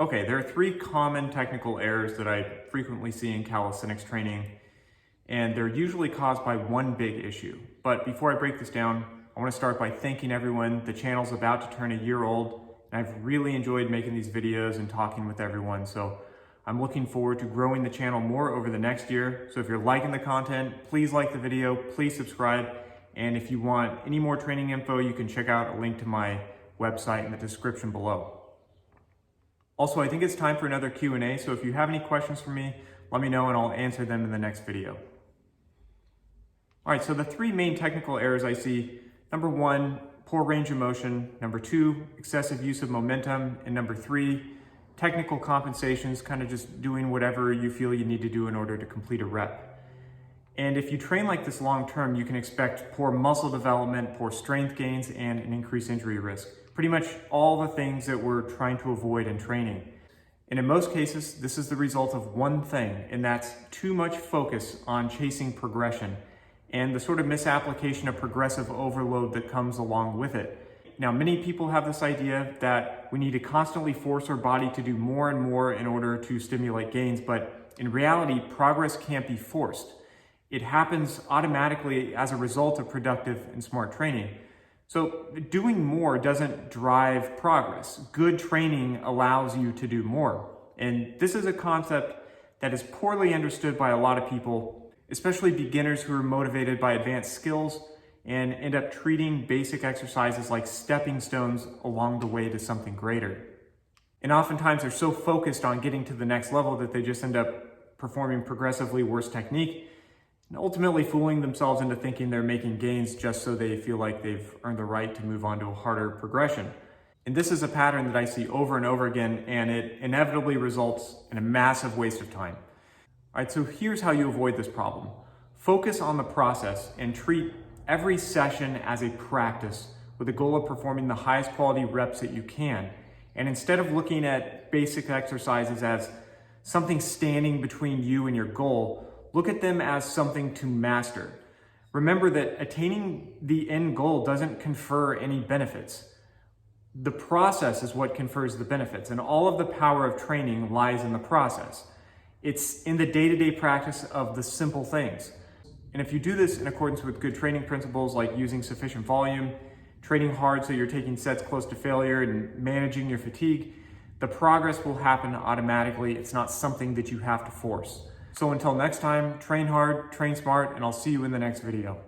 Okay, there are three common technical errors that I frequently see in calisthenics training, and they're usually caused by one big issue. But before I break this down, I want to start by thanking everyone. The channel's about to turn a year old, and I've really enjoyed making these videos and talking with everyone. So I'm looking forward to growing the channel more over the next year. So if you're liking the content, please like the video, please subscribe. And if you want any more training info, you can check out a link to my website in the description below. Also, I think it's time for another Q&A, so if you have any questions for me, let me know and I'll answer them in the next video. All right, so the three main technical errors I see: number one, poor range of motion; number two, excessive use of momentum; and number three, technical compensations, kind of just doing whatever you feel you need to do in order to complete a rep. And if you train like this long term, you can expect poor muscle development, poor strength gains, and an increased injury risk. Pretty much all the things that we're trying to avoid in training. And in most cases, this is the result of one thing, and that's too much focus on chasing progression and the sort of misapplication of progressive overload that comes along with it. Now, many people have this idea that we need to constantly force our body to do more and more in order to stimulate gains, but in reality, progress can't be forced. It happens automatically as a result of productive and smart training. So doing more doesn't drive progress. Good training allows you to do more. And this is a concept that is poorly understood by a lot of people, especially beginners who are motivated by advanced skills and end up treating basic exercises like stepping stones along the way to something greater. And oftentimes they're so focused on getting to the next level that they just end up performing progressively worse technique, and ultimately fooling themselves into thinking they're making gains just so they feel like they've earned the right to move on to a harder progression. And this is a pattern that I see over and over again, and it inevitably results in a massive waste of time. All right, so here's how you avoid this problem. Focus on the process and treat every session as a practice with the goal of performing the highest quality reps that you can. And instead of looking at basic exercises as something standing between you and your goal, look at them as something to master. Remember that attaining the end goal doesn't confer any benefits. The process is what confers the benefits, and all of the power of training lies in the process. It's in the day-to-day practice of the simple things. And if you do this in accordance with good training principles like using sufficient volume, training hard so you're taking sets close to failure, and managing your fatigue, the progress will happen automatically. It's not something that you have to force. So until next time, train hard, train smart, and I'll see you in the next video.